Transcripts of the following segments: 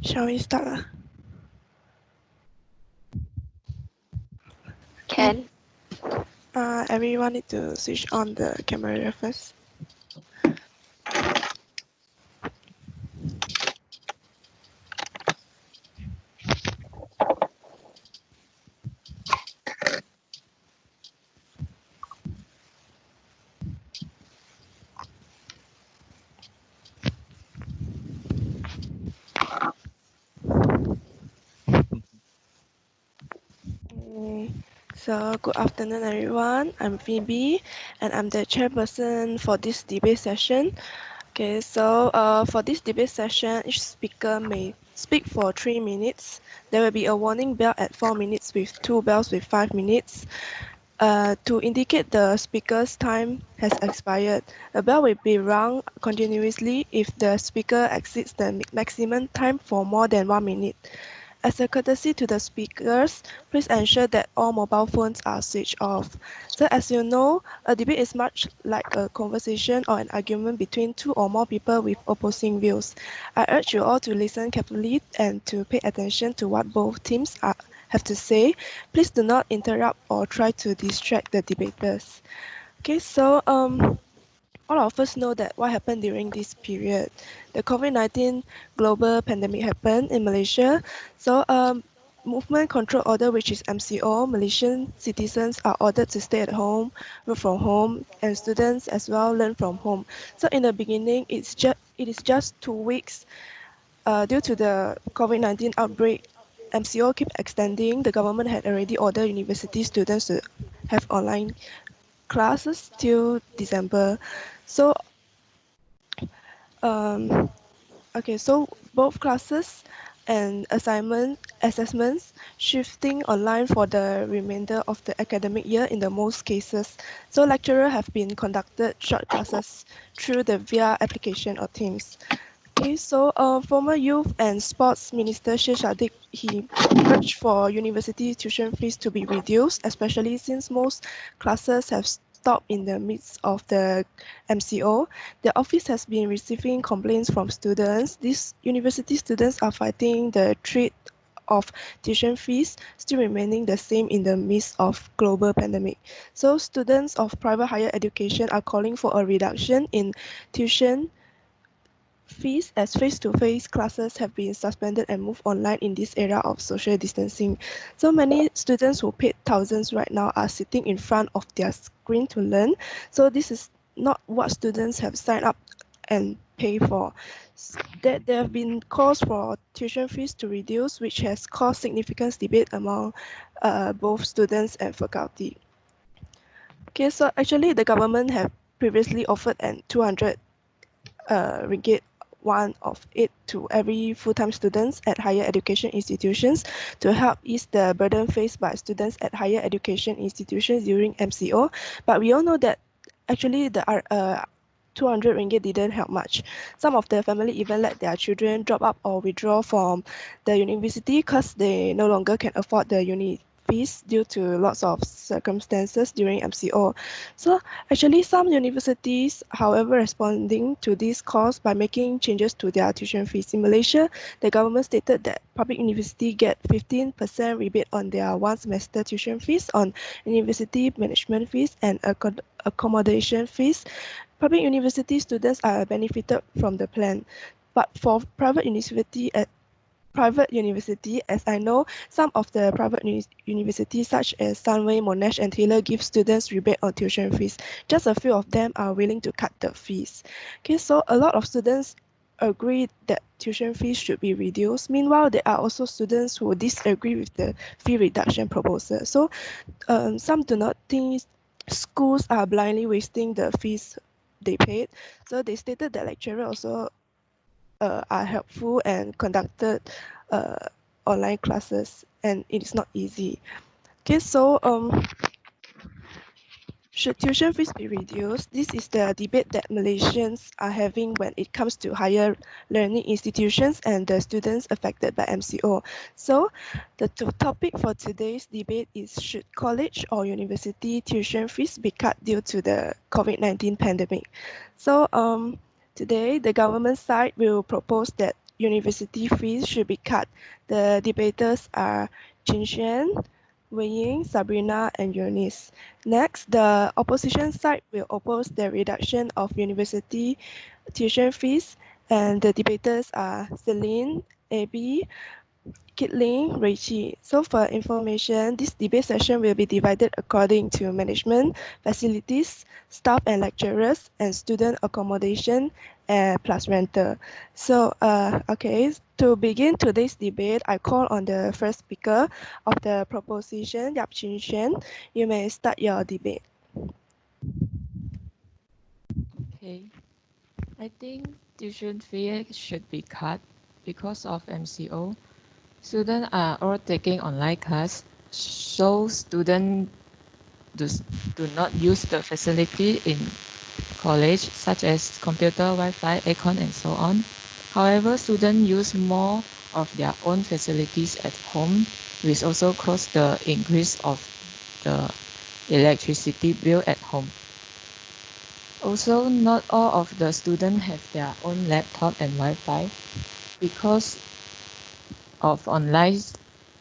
Shall we start? Can. Everyone need to switch on the camera first. So, good afternoon, everyone. I'm Phoebe, and I'm the chairperson for this debate session. Okay, so for this debate session, each speaker may speak for 3 minutes. There will be a warning bell at 4 minutes with 2 bells with 5 minutes. To indicate the speaker's time has expired, a bell will be rung continuously if the speaker exceeds the maximum time for more than 1 minute. As a courtesy to the speakers, please ensure that all mobile phones are switched off. So as you know, a debate is much like a conversation or an argument between two or more people with opposing views. I urge you all to listen carefully and to pay attention to what both teams have to say. Please do not interrupt or try to distract the debaters. Okay, so all of us know that what happened during this period. The COVID-19 global pandemic happened in Malaysia. So movement control order, which is MCO, Malaysian citizens are ordered to stay at home, work from home, and students as well learn from home. So in the beginning, it is just 2 weeks. Due to the COVID-19 outbreak, MCO keep extending. The government had already ordered university students to have online classes till December. So um, okay, so both classes and assessments shifting online for the remainder of the academic year in the most cases. So lecturer have been conducted short classes through the via application or Teams. Okay, so former Youth and Sports Minister Sheikh Sadiq, he urged for university tuition fees to be reduced, especially since most classes have stopped in the midst of the MCO. The office has been receiving complaints from students. These university students are fighting the threat of tuition fees still remaining the same in the midst of global pandemic. So students of private higher education are calling for a reduction in tuition fees as face-to-face classes have been suspended and moved online in this era of social distancing. So many students who paid thousands right now are sitting in front of their screen to learn. So this is not what students have signed up and pay for. That there have been calls for tuition fees to reduce, which has caused significant debate among both students and faculty. Okay, so actually the government have previously offered an 200 ringgit one of it to every full-time students at higher education institutions to help ease the burden faced by students at higher education institutions during MCO. But we all know that actually the 200 ringgit didn't help much. Some of the family even let their children drop out or withdraw from the university because they no longer can afford the uni fees due to lots of circumstances during MCO. So actually some universities, however, responding to this cause by making changes to their tuition fees. In Malaysia, the government stated that public university get 15% rebate on their one semester tuition fees on university management fees and accommodation fees. Public university students are benefited from the plan, but for private university, as I know, some of the private universities such as Sunway, Monash, and Taylor give students rebate on tuition fees. Just a few of them are willing to cut the fees. Okay, so a lot of students agree that tuition fees should be reduced. Meanwhile, there are also students who disagree with the fee reduction proposal. So some do not think schools are blindly wasting the fees they paid. So they stated that lecturer also are helpful and conducted uh, online classes, and it is not easy. Okay, so should tuition fees be reduced? This is the debate that Malaysians are having when it comes to higher learning institutions and the students affected by MCO. So the topic for today's debate is, should college or university tuition fees be cut due to the COVID-19 pandemic? So today the government side will propose that university fees should be cut. The debaters are Chin Suen, Wei Ying, Sabrina, and Eunice. Next, the opposition side will oppose the reduction of university tuition fees, and the debaters are Celine, Abby, Khit Ling, Rui Qi. So for information, this debate session will be divided according to management, facilities, staff and lecturers, and student accommodation plus rental. So, okay, to begin today's debate, I call on the first speaker of the proposition, Yap Chin Suen. You may start your debate. Okay, I think tuition fee should be cut because of MCO. Students are all taking online class, so students do, do not use the facility in college such as computer, Wi-Fi, aircon and so on. However, students use more of their own facilities at home, which also cause the increase of the electricity bill at home. Also, not all of the students have their own laptop and Wi-Fi. Because of online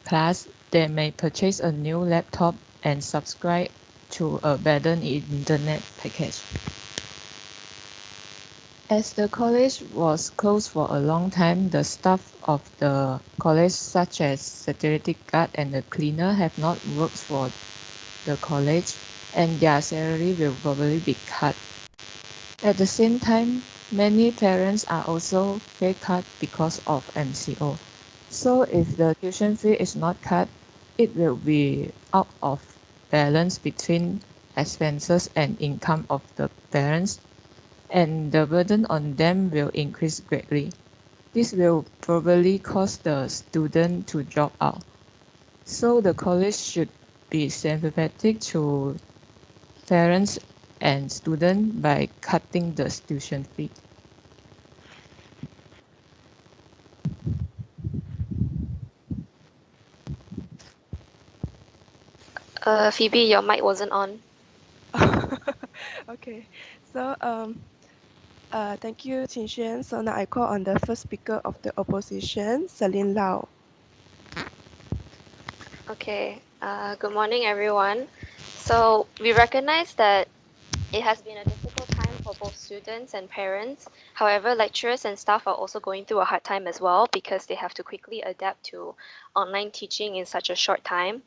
class, they may purchase a new laptop and subscribe to a better internet package. As the college was closed for a long time, the staff of the college, such as security guard and the cleaner, have not worked for the college, and their salary will probably be cut. At the same time, many parents are also pay cut because of MCO. So if the tuition fee is not cut, it will be out of balance between expenses and income of the parents, and the burden on them will increase greatly. This will probably cause the student to drop out. So the college should be sympathetic to parents and students by cutting the tuition fee. Phoebe, your mic wasn't on. Okay, so thank you, Qin Xuan. So now I call on the first speaker of the opposition, Celine Lau. Okay. Good morning, everyone. So we recognize that it has been a difficult time for both students and parents. However, lecturers and staff are also going through a hard time as well because they have to quickly adapt to online teaching in such a short time.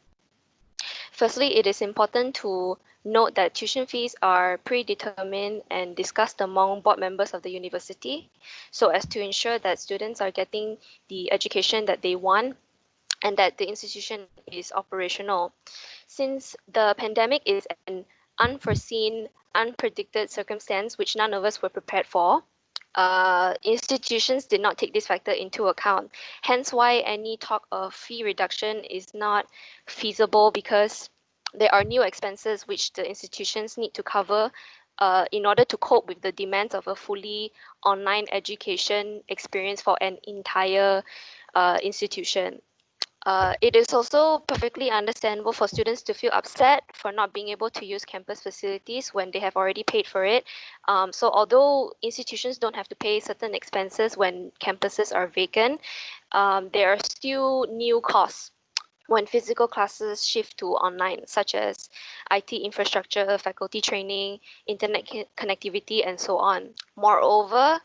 Firstly, it is important to note that tuition fees are predetermined and discussed among board members of the university so as to ensure that students are getting the education that they want and that the institution is operational. Since the pandemic is an unforeseen, unpredicted circumstance which none of us were prepared for, institutions did not take this factor into account. Hence, why any talk of fee reduction is not feasible because there are new expenses which the institutions need to cover in order to cope with the demands of a fully online education experience for an entire institution. It is also perfectly understandable for students to feel upset for not being able to use campus facilities when they have already paid for it. So, although institutions don't have to pay certain expenses when campuses are vacant, there are still new costs when physical classes shift to online, such as IT infrastructure, faculty training, internet connectivity, and so on. Moreover,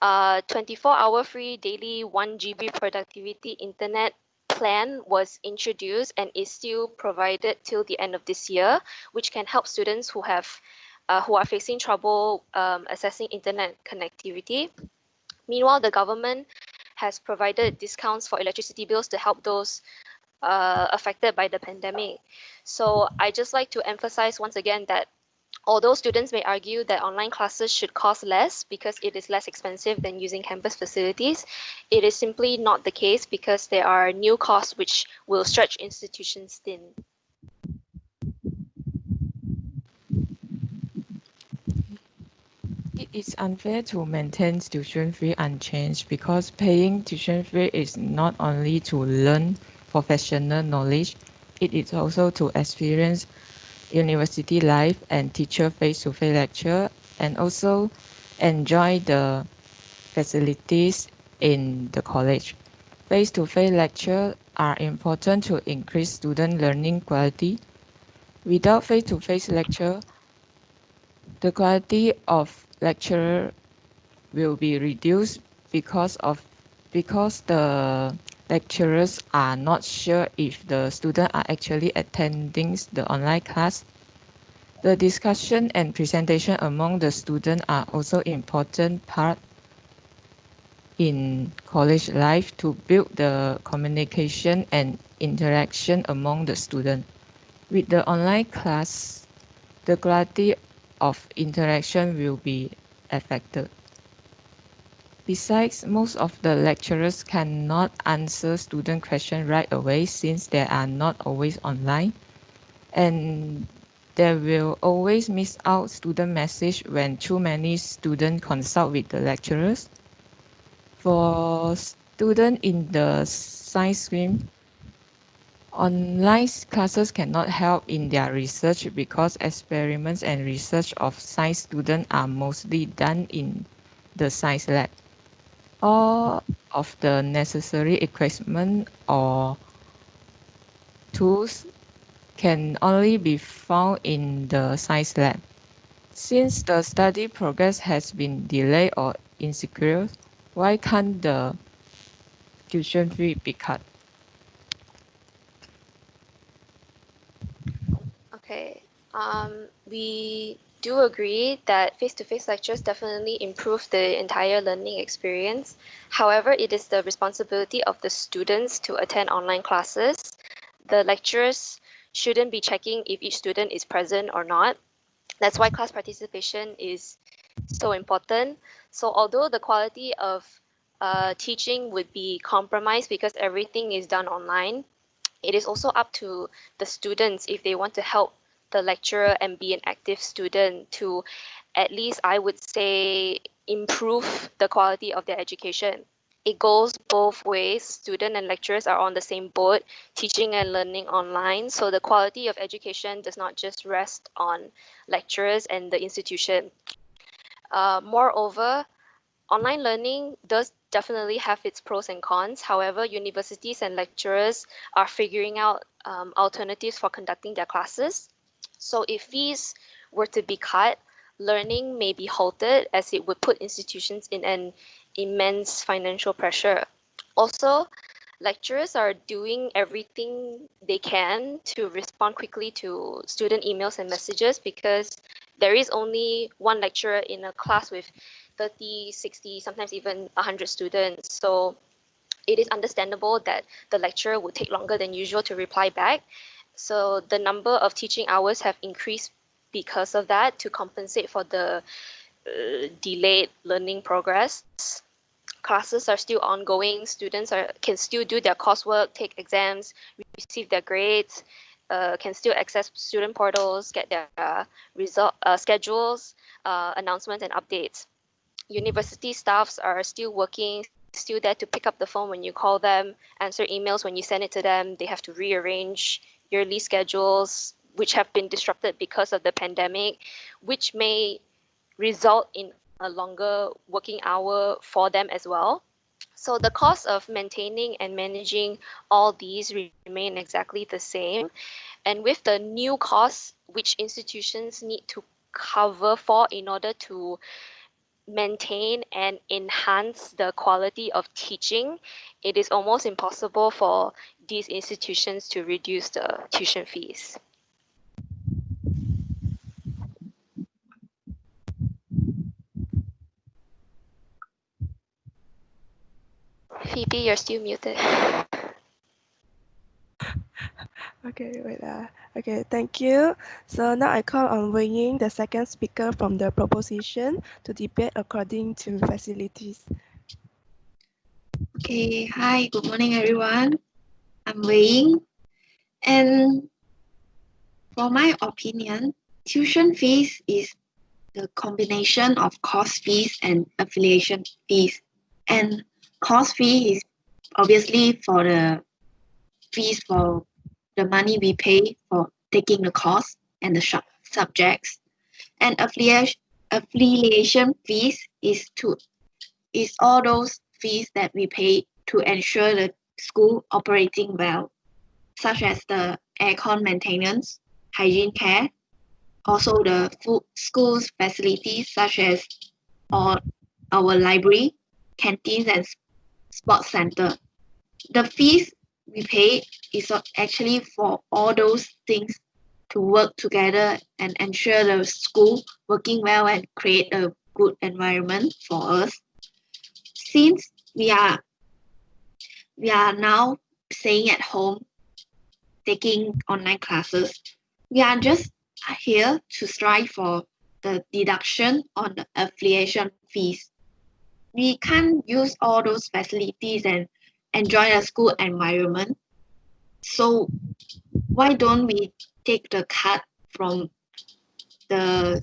24-hour free daily 1 GB productivity internet plan was introduced and is still provided till the end of this year, which can help students who are facing trouble accessing internet connectivity. Meanwhile, the government has provided discounts for electricity bills to help those affected by the pandemic. So I just like to emphasize once again that although students may argue that online classes should cost less because it is less expensive than using campus facilities, it is simply not the case because there are new costs which will stretch institutions thin. It is unfair to maintain tuition fee unchanged because paying tuition fee is not only to learn professional knowledge, it is also to experience university life and teacher face-to-face lecture and also enjoy the facilities in the college. Face-to-face lectures are important to increase student learning quality. Without face-to-face lecture, the quality of lecture will be reduced because the lecturers are not sure if the students are actually attending the online class. The discussion and presentation among the students are also important part in college life to build the communication and interaction among the students. With the online class, the quality of interaction will be affected. Besides, most of the lecturers cannot answer student questions right away since they are not always online, and they will always miss out student message when too many students consult with the lecturers. For students in the science stream, online classes cannot help in their research because experiments and research of science students are mostly done in the science lab. All of the necessary equipment or tools can only be found in the science lab. Since the study progress has been delayed or insecure, why can't the tuition fee be cut? Okay. We do agree that face-to-face lectures definitely improve the entire learning experience. However, it is the responsibility of the students to attend online classes. The lecturers shouldn't be checking if each student is present or not. That's why class participation is so important. So although the quality of teaching would be compromised because everything is done online, it is also up to the students if they want to help the lecturer and be an active student to, at least I would say, improve the quality of their education. It goes both ways. Student and lecturers are on the same boat, teaching and learning online. So the quality of education does not just rest on lecturers and the institution. Moreover, online learning does definitely have its pros and cons. However, universities and lecturers are figuring out alternatives for conducting their classes. So if fees were to be cut, learning may be halted as it would put institutions in an immense financial pressure. Also, lecturers are doing everything they can to respond quickly to student emails and messages because there is only one lecturer in a class with 30, 60, sometimes even 100 students. So it is understandable that the lecturer would take longer than usual to reply back. So the number of teaching hours have increased because of that to compensate for the delayed learning progress. Classes are still ongoing. Students can still do their coursework, take exams, receive their grades, can still access student portals, get their schedules, announcements, and updates. University staffs are still working, still there to pick up the phone when you call them, answer emails when you send it to them. They have to rearrange yearly schedules, which have been disrupted because of the pandemic, which may result in a longer working hour for them as well. So the cost of maintaining and managing all these remain exactly the same. And with the new costs which institutions need to cover for in order to maintain and enhance the quality of teaching, it is almost impossible for these institutions to reduce the tuition fees. Phoebe, you're still muted. Okay, wait. Okay, thank you. So now I call on Wei Ying, the second speaker from the proposition, to debate according to facilities. Okay, hi, good morning, everyone. I'm Wei Ying, and for my opinion, tuition fees is the combination of course fees and affiliation fees. And course fee is obviously for the fees for the money we pay for taking the course and the subjects. And affiliation fees is all those fees that we pay to ensure the school operating well, such as the aircon maintenance, hygiene care, also the school's facilities such as our library, canteens, and sports center. The fees we pay is actually for all those things to work together and ensure the school working well and create a good environment for us. Since we are now staying at home, taking online classes, we are just here to strive for the deduction on the affiliation fees. We can't use all those facilities and enjoy a school environment. So why don't we take the cut from the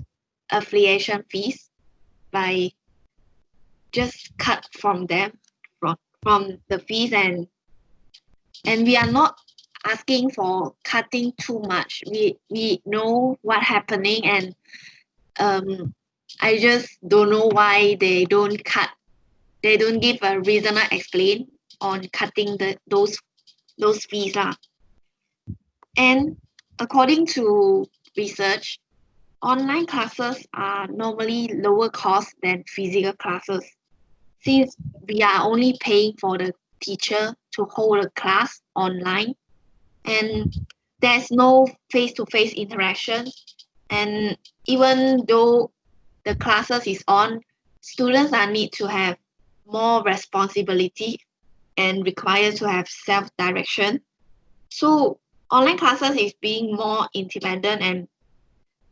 affiliation fees by just cut from them from the fees, and we are not asking for cutting too much. We know what happening, and I just don't know why they don't cut. They don't give a reasonable explain on cutting those fees lah. And according to research, online classes are normally lower cost than physical classes, since we are only paying for the teacher to hold a class online, and there's no face-to-face interaction. And even though the classes is on, students are need to have more responsibility and required to have self-direction. So online classes is being more independent and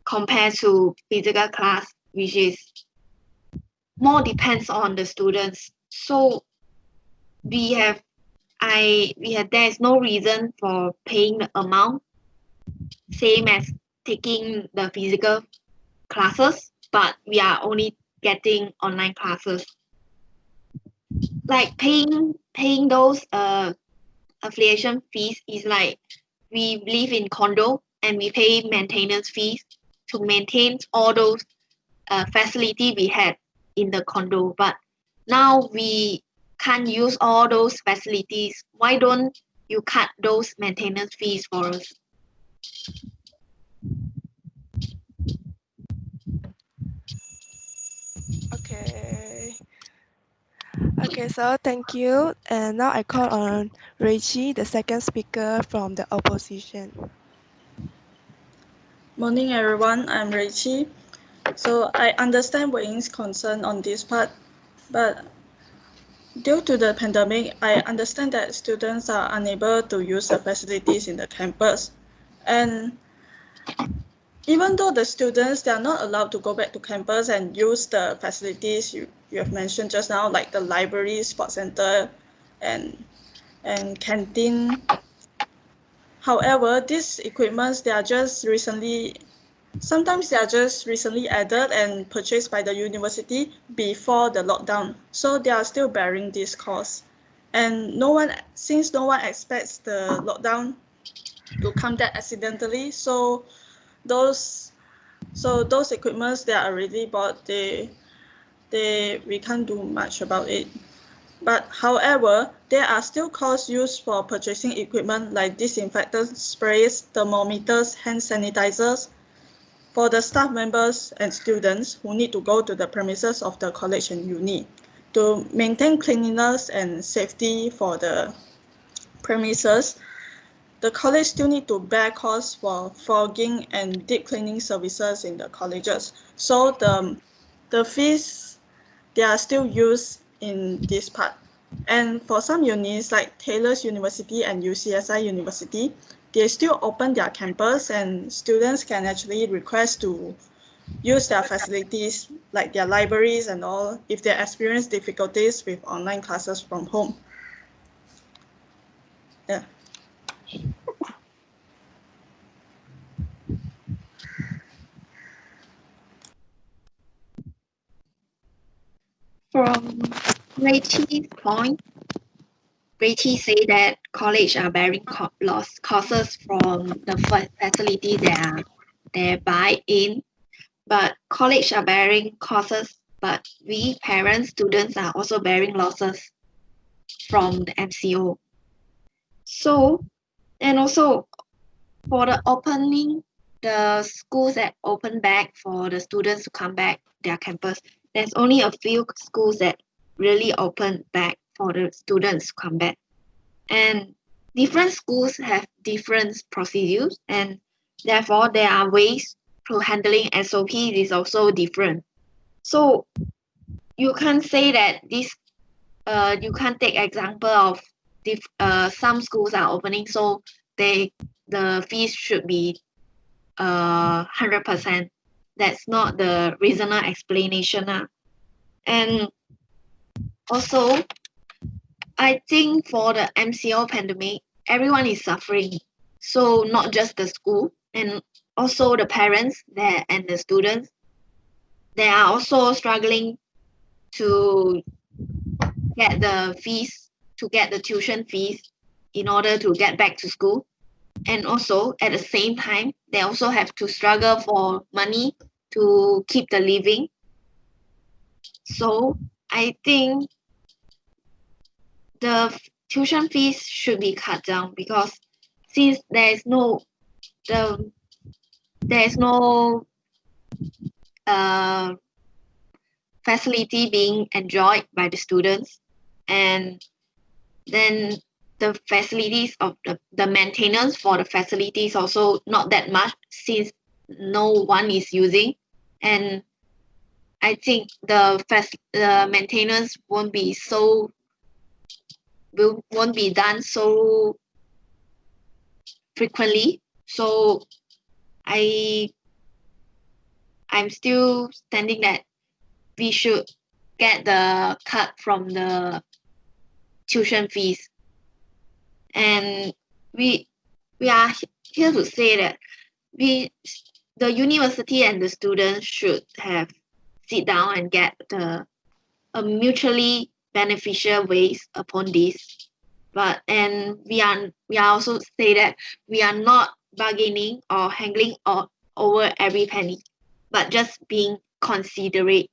compared to physical class, which is more depends on the students. So we have there is no reason for paying the amount same as taking the physical classes, but we are only getting online classes. Like paying those affiliation fees is like we live in condo and we pay maintenance fees to maintain all those facility we had in the condo, but now we can't use all those facilities. Why don't you cut those maintenance fees for us? Okay. Okay, so thank you. And now I call on Rui Qi, the second speaker from the opposition. Morning everyone, I'm Rui Qi. So I understand Wei Ying's concern on this part, but due to the pandemic, I understand that students are unable to use the facilities in the campus. And even though the students, they are not allowed to go back to campus and use the facilities you have mentioned just now, like the library, sports center, and canteen. However, these equipments, sometimes they are just recently added and purchased by the university before the lockdown. So they are still bearing this cost. And since no one expects the lockdown to come that accidentally, so those equipments that are already bought, we can't do much about it. But however, there are still costs used for purchasing equipment like disinfectant sprays, thermometers, hand sanitizers, for the staff members and students who need to go to the premises of the college and uni to maintain cleanliness and safety for the premises. The college still need to bear costs for fogging and deep cleaning services in the colleges. So the fees, they are still used in this part. And for some unis like Taylor's University and UCSI University, they still open their campus and students can actually request to use their facilities like their libraries and all if they experience difficulties with online classes from home. Yeah. From Rachel's point, Rachel say that college are bearing costs from the facility they buy in, but college are bearing costs, but we parents, students are also bearing losses from the MCO. So, and also for the opening, the schools that open back for the students to come back their campus, there's only a few schools that really open back for the students to come back. And different schools have different procedures, and therefore there are ways to handling SOP is also different. So you can't say that this you can't take example of some schools are opening, so the fees should be 100%. That's not the reasonable explanation. And also, I think for the MCO pandemic, everyone is suffering. So not just the school, and also the parents there and the students, they are also struggling to get the fees, to get the tuition fees in order to get back to school. And also at the same time, they also have to struggle for money to keep the living. So I think the tuition fees should be cut down, because since the there is no uh, facility being enjoyed by the students, and then the facilities of the maintenance for the facilities also not that much, since no one is using. And I think the maintenance won't be won't be done so frequently. So I I'm still standing that we should get the cut from the tuition fees. And we are here to say that the university and the students should have sit down and get a mutually beneficial ways upon this. And we are also say that we are not bargaining or haggling over every penny, but just being considerate.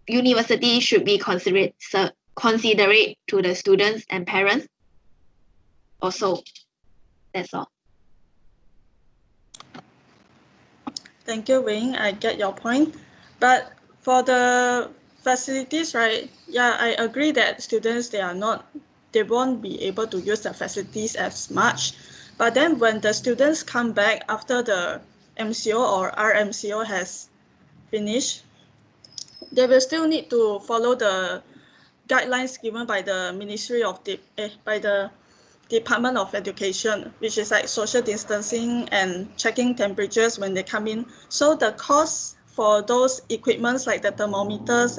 University should be considerate to the students and parents. Also, that's all. Thank you, Wing. I get your point. But for the facilities, right? Yeah, I agree that students they won't be able to use the facilities as much. But then when the students come back after the MCO or RMCO has finished, they will still need to follow the guidelines given by the by the Department of Education, which is like social distancing and checking temperatures when they come in. So the cost for those equipments like the thermometers,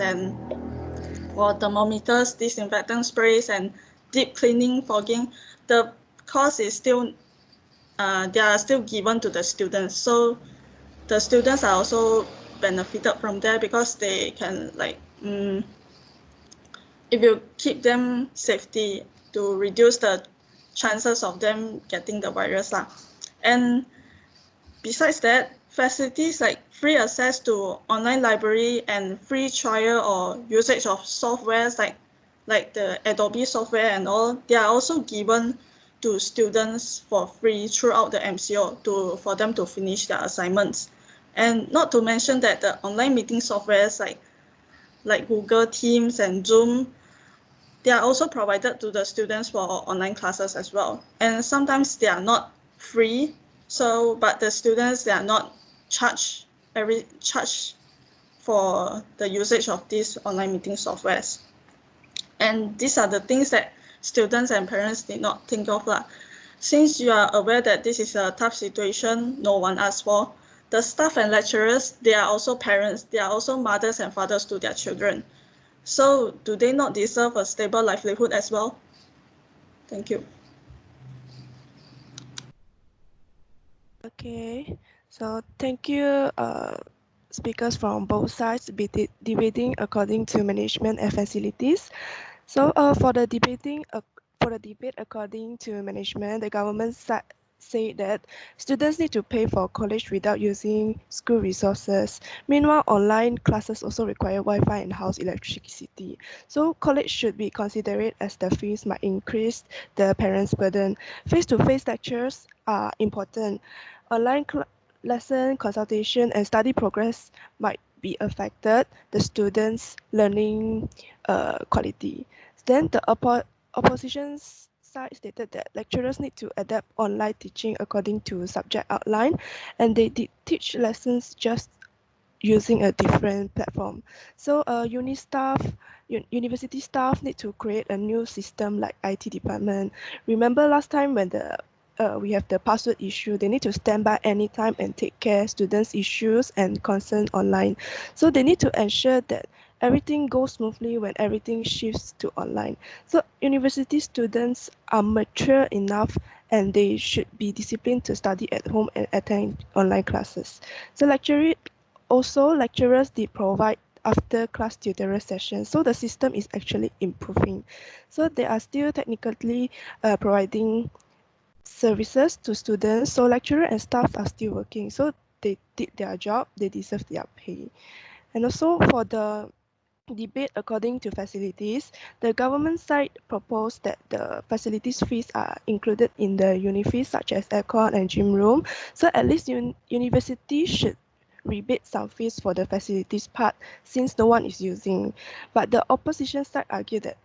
disinfectant sprays, and deep cleaning, fogging, the cost is still they are still given to the students. So the students are also benefited from there, because they can if you keep them safety to reduce the chances of them getting the virus lah. And besides that, facilities like free access to online library and free trial or usage of softwares like the Adobe software and all, they are also given to students for free throughout the MCO for them to finish their assignments. And not to mention that the online meeting softwares like Google Teams and Zoom, they are also provided to the students for online classes as well. And sometimes they are not free, but the students, they are not charged for the usage of these online meeting softwares. And these are the things that students and parents did not think of lah. Since you are aware that this is a tough situation no one asked for, the staff and lecturers, they are also parents, they are also mothers and fathers to their children. So do they not deserve a stable livelihood as well? Thank you. Okay, so thank you, speakers from both sides debating according to management and facilities. So for the debate according to management, the government side say that students need to pay for college without using school resources. Meanwhile, online classes also require Wi-Fi and house electricity. So college should be considerate as the fees might increase the parents' burden. Face-to-face lectures are important. Online lesson consultation and study progress might be affected. The students' learning quality. Then the opposition side stated that lecturers need to adapt online teaching according to subject outline, and they did teach lessons just using a different platform. So university staff need to create a new system like IT department. Remember last time when we have the password issue, they need to stand by anytime and take care students' issues and concern online. So they need to ensure that everything goes smoothly when everything shifts to online. So university students are mature enough and they should be disciplined to study at home and attend online classes. So lecturers did provide after class tutorial sessions, so the system is actually improving. So they are still technically providing services to students, so lecturer and staff are still working, so they did their job, they deserve their pay. And also for the debate according to facilities, the government side proposed that the facilities fees are included in the uni fees such as aircon and gym room. So at least university should rebate some fees for the facilities part since no one is using. But the opposition side argued that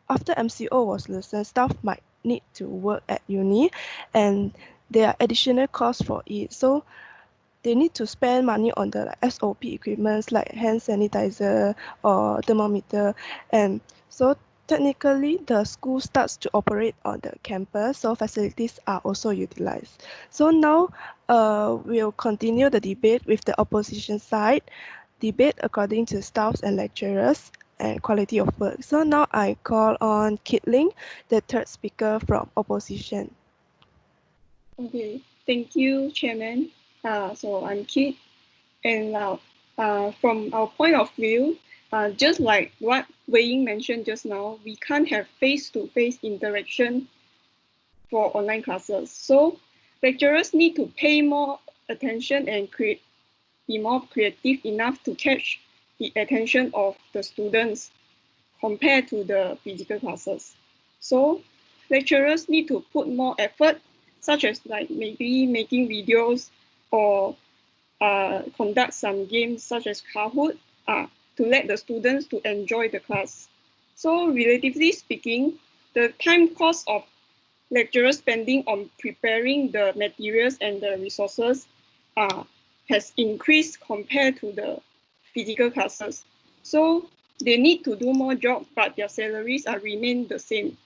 after MCO was loosened, staff might need to work at uni and there are additional costs for it. So they need to spend money on the like, SOP equipments like hand sanitizer or thermometer. And so technically the school starts to operate on the campus, so facilities are also utilized. So now we'll continue the debate with the opposition side, debate according to staffs and lecturers and quality of work. So now I call on Kit Ling, the third speaker from opposition. Okay, thank you, Chairman. So I'm Kit, and from our point of view, just like what Wei Ying mentioned just now, we can't have face-to-face interaction for online classes. So lecturers need to pay more attention and be more creative enough to catch the attention of the students compared to the physical classes. So lecturers need to put more effort, such as like maybe making videos or conduct some games such as Kahoot to let the students to enjoy the class. So relatively speaking, the time cost of lecturers spending on preparing the materials and the resources uh, has increased compared to the physical classes. So they need to do more job, but their salaries are remain the same.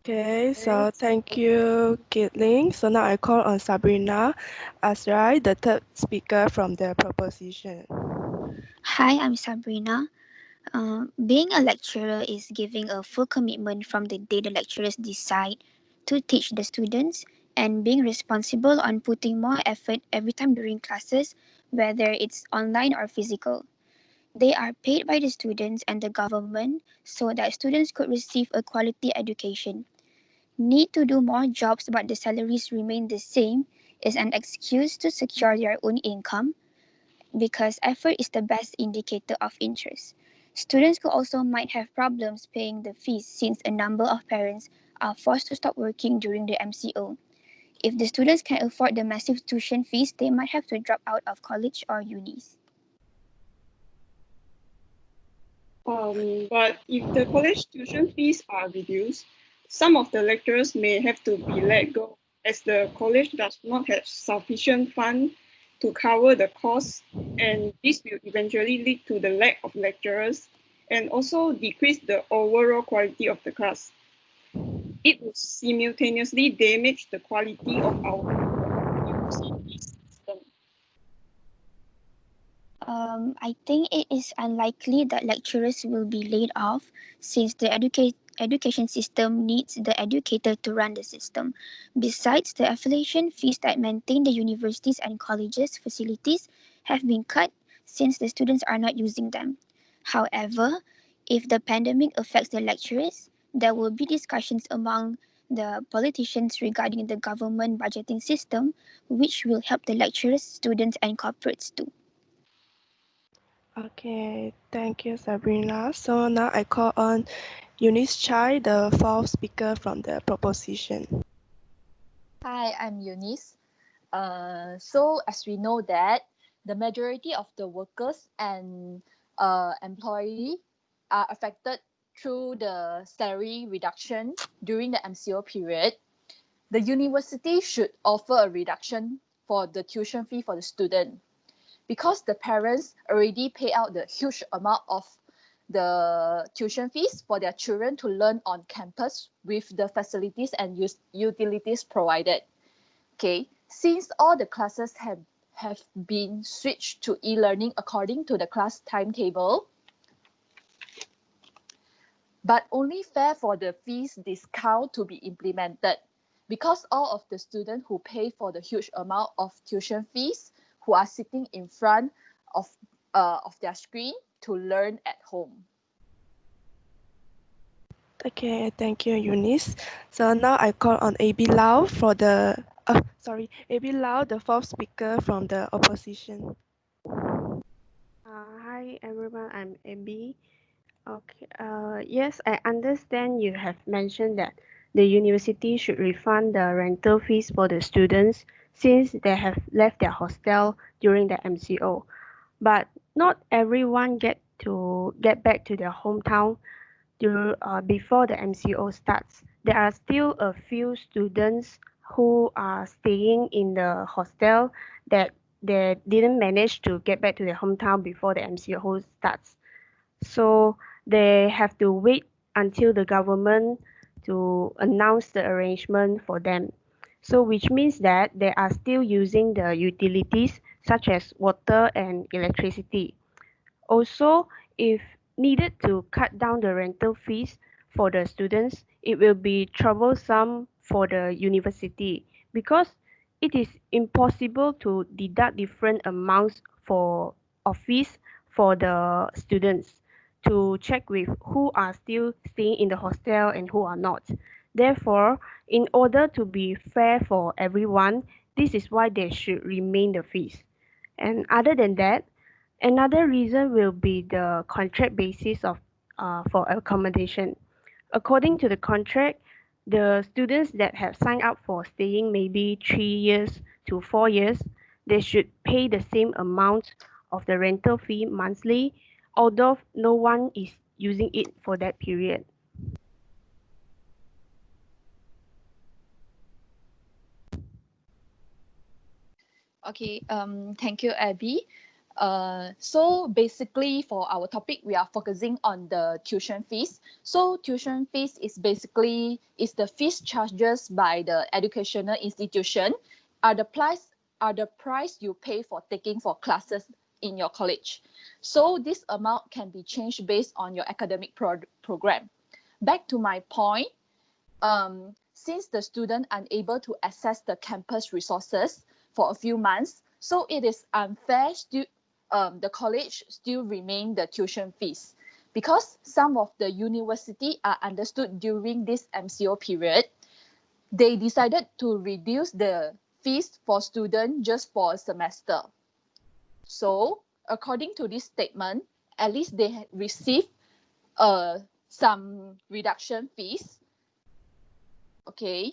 Okay, so thank you, Ling. So now I call on Sabrina Azrai, the third speaker from the proposition. Hi, I'm Sabrina. Being a lecturer is giving a full commitment from the day the lecturers decide to teach the students and being responsible on putting more effort every time during classes, whether it's online or physical. They are paid by the students and the government so that students could receive a quality education. Need to do more jobs but the salaries remain the same is an excuse to secure their own income because effort is the best indicator of interest. Students who also might have problems paying the fees since a number of parents are forced to stop working during the MCO. If the students can afford the massive tuition fees, they might have to drop out of college or unis. But if the college tuition fees are reduced, some of the lecturers may have to be let go as the college does not have sufficient fund to cover the costs, and this will eventually lead to the lack of lecturers and also decrease the overall quality of the class. It will simultaneously damage the quality of our university system. I think it is unlikely that lecturers will be laid off since the education system needs the educator to run the system. Besides, the affiliation fees that maintain the universities and colleges' facilities have been cut since the students are not using them. However, if the pandemic affects the lecturers, There will be discussions among the politicians regarding the government budgeting system, which will help the lecturers, students, and corporates too. Okay, thank you, Sabrina. So now I call on Eunice Chai, the fourth speaker from the proposition. Hi, I'm Eunice. So as we know that the majority of the workers and employee are affected through the salary reduction during the MCO period, the university should offer a reduction for the tuition fee for the student because the parents already pay out the huge amount of the tuition fees for their children to learn on campus with the facilities and utilities provided. Okay, since all the classes have been switched to e-learning according to the class timetable, but only fair for the fees discount to be implemented because all of the students who pay for the huge amount of tuition fees who are sitting in front of their screen to learn at home. Okay, thank you, Eunice. So now I call on AB Lau for the AB Lau, the fourth speaker from the opposition. Hi everyone, I'm Abby. Okay, yes, I understand you have mentioned that the university should refund the rental fees for the students since they have left their hostel during the MCO. But not everyone get back to their hometown before the MCO starts. There are still a few students who are staying in the hostel that they didn't manage to get back to their hometown before the MCO starts. So they have to wait until the government to announce the arrangement for them. So which means that they are still using the utilities such as water and electricity. Also, if needed to cut down the rental fees for the students, it will be troublesome for the university because it is impossible to deduct different amounts of fees for the students to check with who are still staying in the hostel and who are not. Therefore, in order to be fair for everyone, this is why they should remain the fees. And other than that, another reason will be the contract basis of for accommodation. According to the contract, the students that have signed up for staying maybe 3 years to 4 years, they should pay the same amount of the rental fee monthly, although no one is using it for that period. Okay, thank you, Abby. So basically for our topic, we are focusing on the tuition fees. So tuition fees is basically is the fees charges by the educational institution are the price you pay for taking for classes in your college. So this amount can be changed based on your academic program. Back to my point, since the student unable to access the campus resources for a few months, so it is unfair the college still remain the tuition fees because some of the university are understood during this MCO period. They decided to reduce the fees for students just for a semester. So according to this statement, at least they receive some reduction fees. Okay,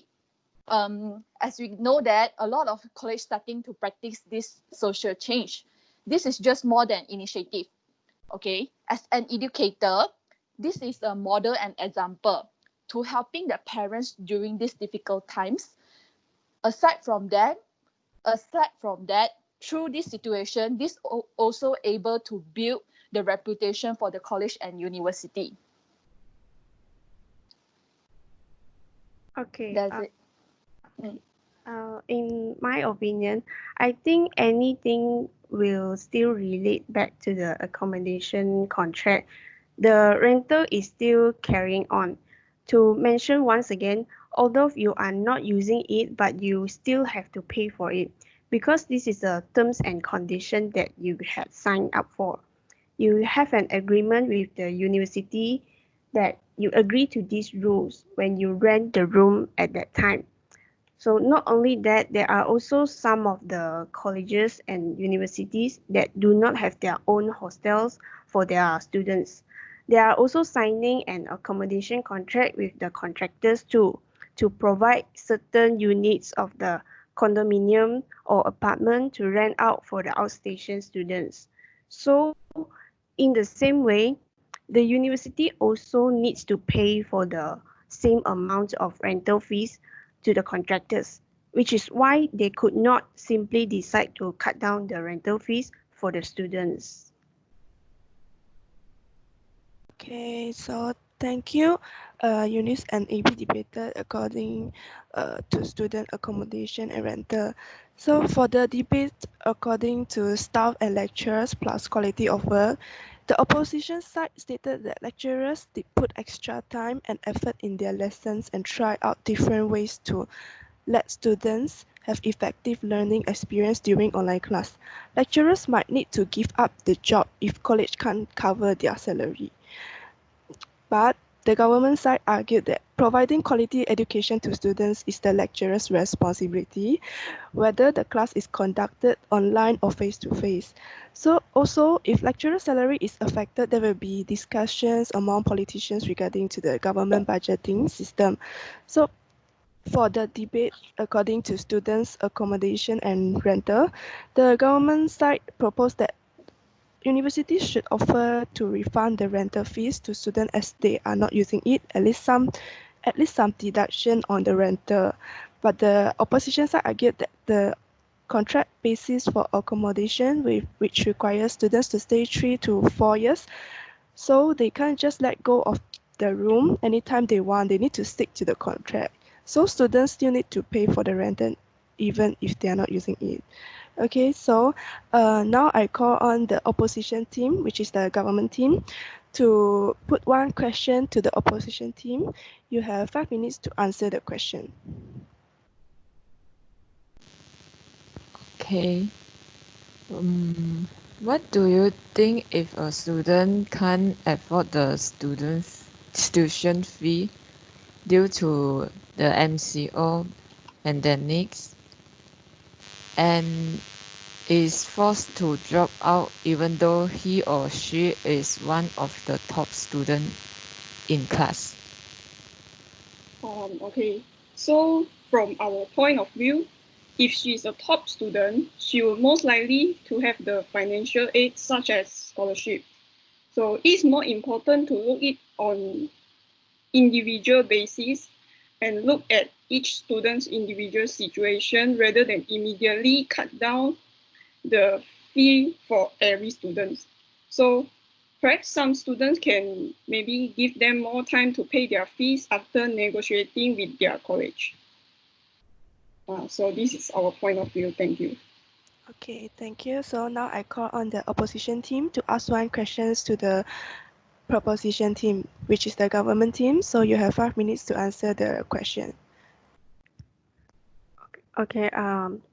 as we know that a lot of college starting to practice this social change. This is just more than initiative. Okay, as an educator, this is a model and example to helping the parents during these difficult times. Aside from that, through this situation, this also able to build the reputation for the college and university. Okay. That's it. Mm. In my opinion, I think anything will still relate back to the accommodation contract. The rental is still carrying on. To mention once again, although you are not using it, but you still have to pay for it because this is the terms and condition that you had signed up for. You have an agreement with the university that you agree to these rules when you rent the room at that time. So not only that, there are also some of the colleges and universities that do not have their own hostels for their students. They are also signing an accommodation contract with the contractors too, to provide certain units of the condominium or apartment to rent out for the outstation students. So in the same way, the university also needs to pay for the same amount of rental fees to the contractors, which is why they could not simply decide to cut down the rental fees for the students. Okay, so thank you. Eunice and AB debated according to student accommodation and rental. So for the debate according to staff and lecturers plus quality of work, the opposition side stated that lecturers did put extra time and effort in their lessons and try out different ways to let students have effective learning experience during online class. Lecturers might need to give up the job if college can't cover their salary. But the government side argued that providing quality education to students is the lecturer's responsibility, whether the class is conducted online or face-to-face. So also, if lecturer salary is affected, there will be discussions among politicians regarding to the government budgeting system. So for the debate according to students' accommodation and rental, the government side proposed that universities should offer to refund the rental fees to students as they are not using it, at least some deduction on the rental. But the opposition side argued that the contract basis for accommodation which requires students to stay 3 to 4 years, so they can't just let go of the room anytime they want. They need to stick to the contract. So students still need to pay for the rental even if they are not using it. Okay, so now I call on the opposition team, which is the government team, to put one question to the opposition team. You have 5 minutes to answer the question. Okay. What do you think if a student can't afford the student's tuition fee due to the MCO pandemics and is forced to drop out even though he or she is one of the top student in class? Okay, so from our point of view, if she's a top student, she will most likely to have the financial aid such as scholarship. So it's more important to look it on individual basis and look at each student's individual situation rather than immediately cut down the fee for every student. So perhaps some students can maybe give them more time to pay their fees after negotiating with their college. So this is our point of view. Thank you. Okay, thank you. So now I call on the opposition team to ask one questions to the proposition team, which is the government team. So you have 5 minutes to answer the question. Okay,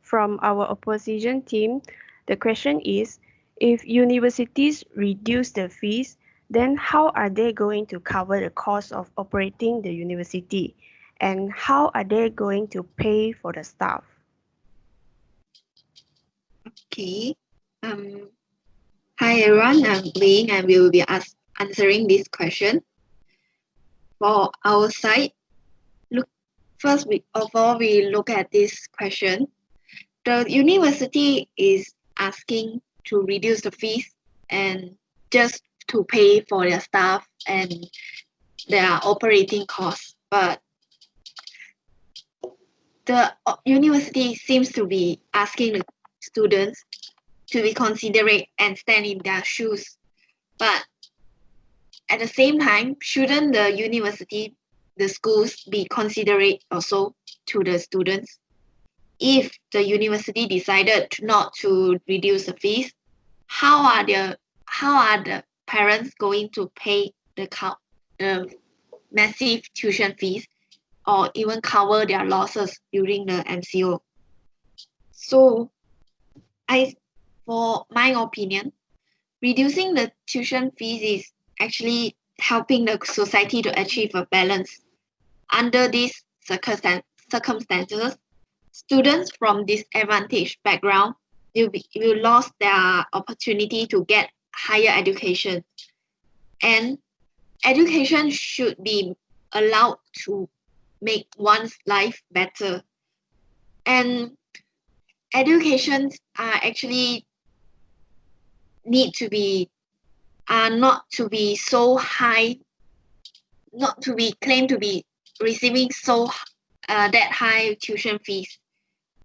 from our opposition team, the question is, if universities reduce the fees, then how are they going to cover the cost of operating the university? And how are they going to pay for the staff? Okay. Hi everyone, I'm Ling and we will be answering this question. For our side, first of all, we look at this question. The university is asking to reduce the fees and just to pay for their staff and their operating costs. But the university seems to be asking the students to be considerate and stand in their shoes. But at the same time, shouldn't the university, the schools be considerate also to the students? If the university decided not to reduce the fees, how are the parents going to pay the massive tuition fees or even cover their losses during the MCO? So for my opinion, reducing the tuition fees is actually helping the society to achieve a balance. Under these circumstances, students from disadvantaged background will lose their opportunity to get higher education. And education should be allowed to make one's life better. And educations are actually need to be not to be so high, not to be claimed to be receiving that high tuition fees.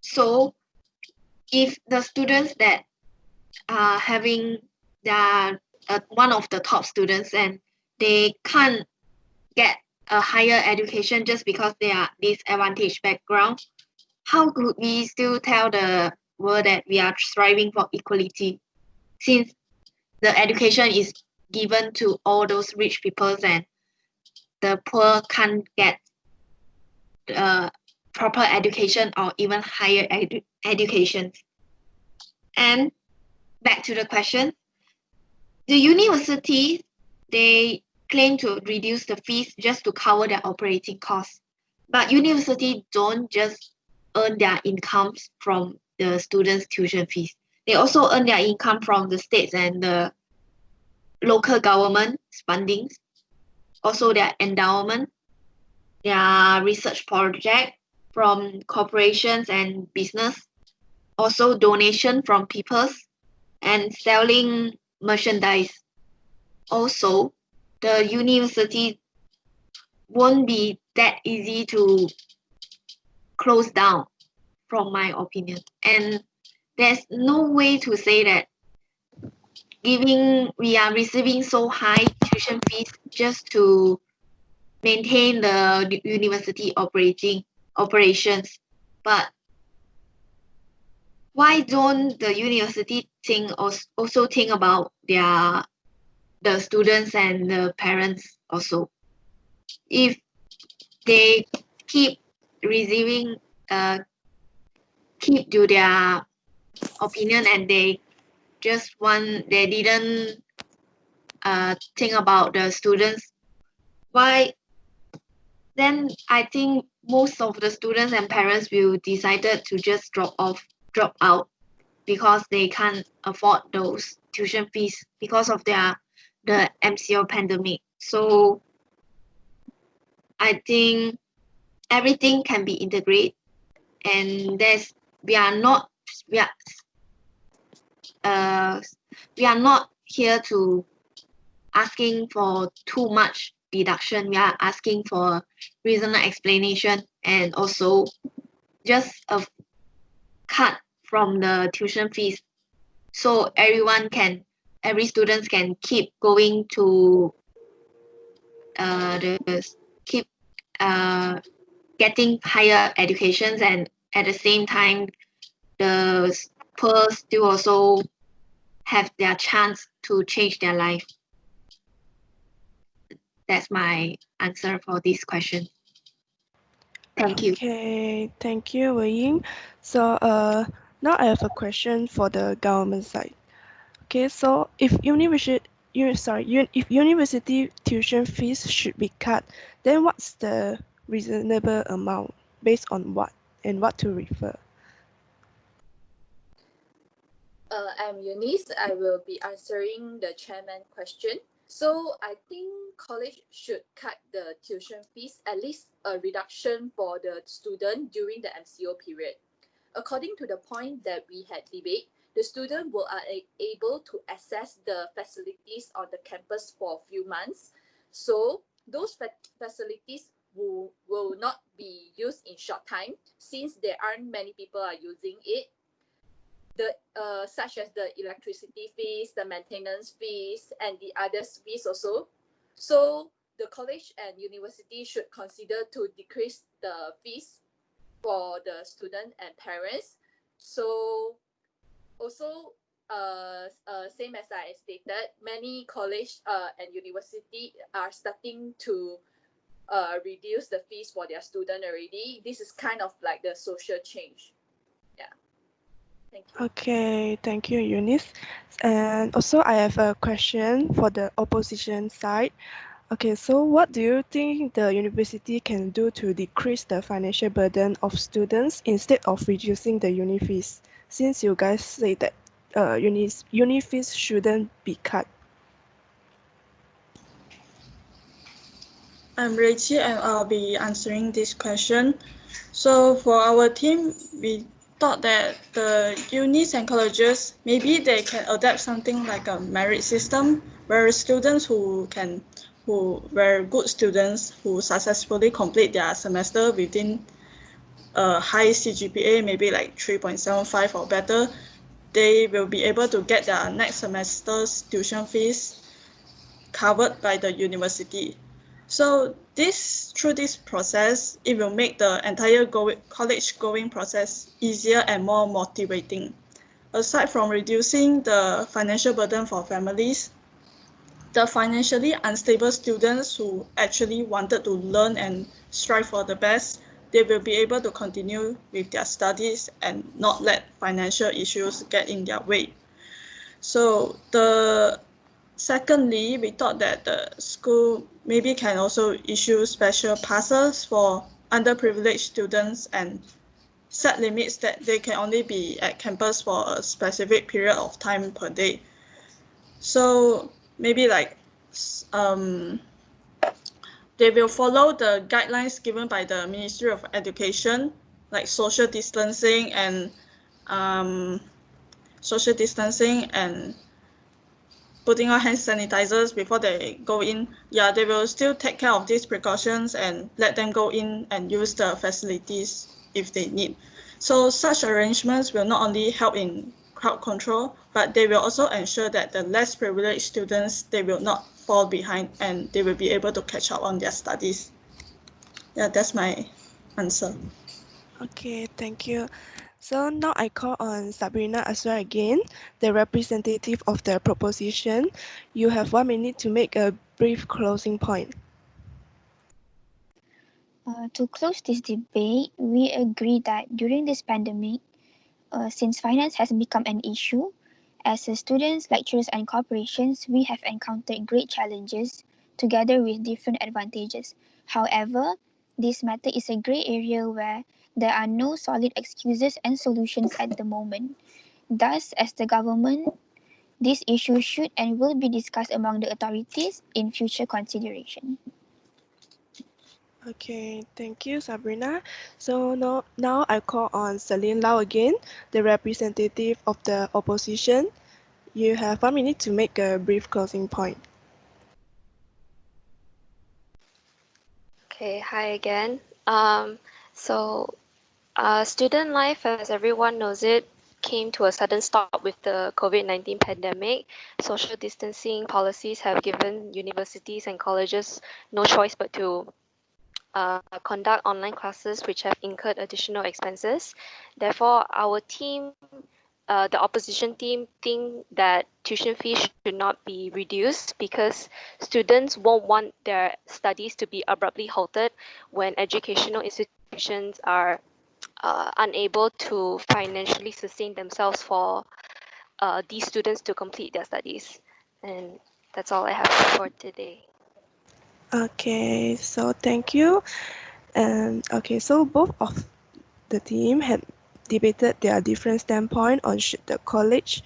So if the students that are having their one of the top students and they can't get a higher education just because they are disadvantaged background, how could we still tell the world that we are striving for equality, since the education is given to all those rich people and the poor can't get proper education or even higher education? And back to the question, the university, they claim to reduce the fees just to cover their operating costs. But university don't just earn their incomes from the students' tuition fees. They also earn their income from the states and the local government funding, also their endowment, their research project from corporations and business, also donation from people and selling merchandise. Also, the university won't be that easy to close down, from my opinion. And there's no way to say that we are receiving so high tuition fees just to maintain the university operations. But why don't the university also think about the students and the parents also? If they keep receiving keep to their opinion and they didn't think about the students, why then I think most of the students and parents will decided to just drop out because they can't afford those tuition fees because of the MCO pandemic. So I think everything can be integrated, and we are not we are we are not here to asking for too much deduction. We are asking for reasonable explanation and also just a cut from the tuition fees, so every student can keep going to keep uh, getting higher educations, and at the same time the poor still also have their chance to change their life. That's my answer for this question. Thank you. Okay, thank you, Wei Ying. So now I have a question for the government side. Okay, so if university tuition fees should be cut, then what's the reasonable amount based on what and what to refer? I'm Eunice. I will be answering the chairman question. So I think college should cut the tuition fees, at least a reduction for the student during the MCO period. According to the point that we had debate, the student will are able to access the facilities on the campus for a few months. So those facilities will not be used in short time since there aren't many people are using it. The such as the electricity fees, the maintenance fees, and the others fees also. So the college and university should consider to decrease the fees for the student and parents. So also same as I stated, many college and university are starting to reduce the fees for their student already. This is kind of like the social change. Yeah. Thank you. Okay, thank you, Eunice. And also, I have a question for the opposition side. Okay, so what do you think the university can do to decrease the financial burden of students instead of reducing the uni fees? Since you guys say that uni fees shouldn't be cut. I'm Rachel and I'll be answering this question. So for our team, we thought that the unis and colleges, maybe they can adapt something like a merit system where students who were good students who successfully complete their semester within a high CGPA, maybe like 3.75 or better, they will be able to get their next semester's tuition fees covered by the university. So through this process, it will make the entire college going process easier and more motivating. Aside from reducing the financial burden for families, the financially unstable students who actually wanted to learn and strive for the best, they will be able to continue with their studies and not let financial issues get in their way. So secondly, we thought that the school maybe can also issue special passes for underprivileged students and set limits that they can only be at campus for a specific period of time per day. So maybe like um, they will follow the guidelines given by the Ministry of Education, like um, social distancing and putting on hand sanitizers before they go in. Yeah, they will still take care of these precautions and let them go in and use the facilities if they need. So such arrangements will not only help in crowd control, but they will also ensure that the less privileged students, they will not fall behind and they will be able to catch up on their studies. Yeah, that's my answer. Okay, thank you. So now I call on Sabrina Azrai again, the representative of the proposition. You have 1 minute to make a brief closing point. To close this debate, we agree that during this pandemic, since finance has become an issue, as students, lecturers, and corporations, we have encountered great challenges together with different advantages. However, this matter is a grey area where there are no solid excuses and solutions at the moment. Thus, as the government, this issue should and will be discussed among the authorities in future consideration. Okay, thank you, Sabrina. So now I call on Celine Lau again, the representative of the opposition. You have 1 minute to make a brief closing point. Okay, hi again. So student life, as everyone knows it, came to a sudden stop with the COVID-19 pandemic. Social distancing policies have given universities and colleges no choice but to conduct online classes, which have incurred additional expenses. Therefore, our team, the opposition team, think that tuition fees should not be reduced because students won't want their studies to be abruptly halted when educational institutions are unable to financially sustain themselves for these students to complete their studies. And that's all I have for today. Okay, so thank you. And okay, so both of the team had debated their different standpoint on should the college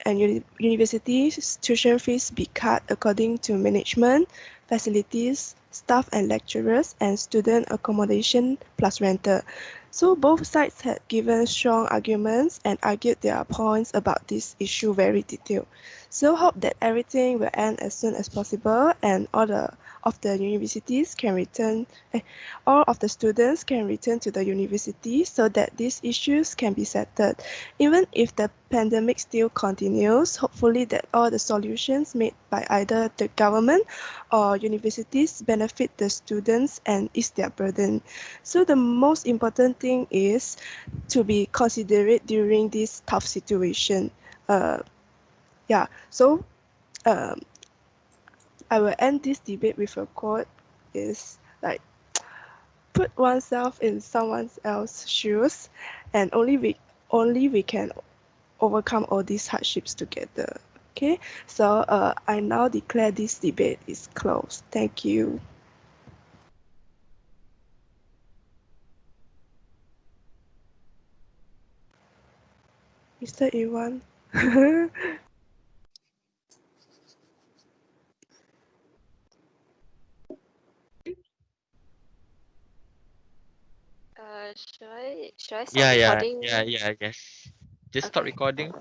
and universities tuition fees be cut according to management, facilities, staff and lecturers, and student accommodation plus rental. So both sides had given strong arguments and argued their points about this issue very detailed. So hope that everything will end as soon as possible and of the universities can return all of the students can return to the university so that these issues can be settled. Even if the pandemic still continues, hopefully that all the solutions made by either the government or universities benefit the students and ease their burden. So the most important thing is to be considerate during this tough situation. Uh, yeah, so um, I will end this debate with a quote is like put oneself in someone else's shoes and only we can overcome all these hardships together. Okay, so I now declare this debate is closed. Thank you. Mr. Iwan. Should I stop Yeah, yeah, recording? yeah, yeah, yes. Just stop Okay. recording.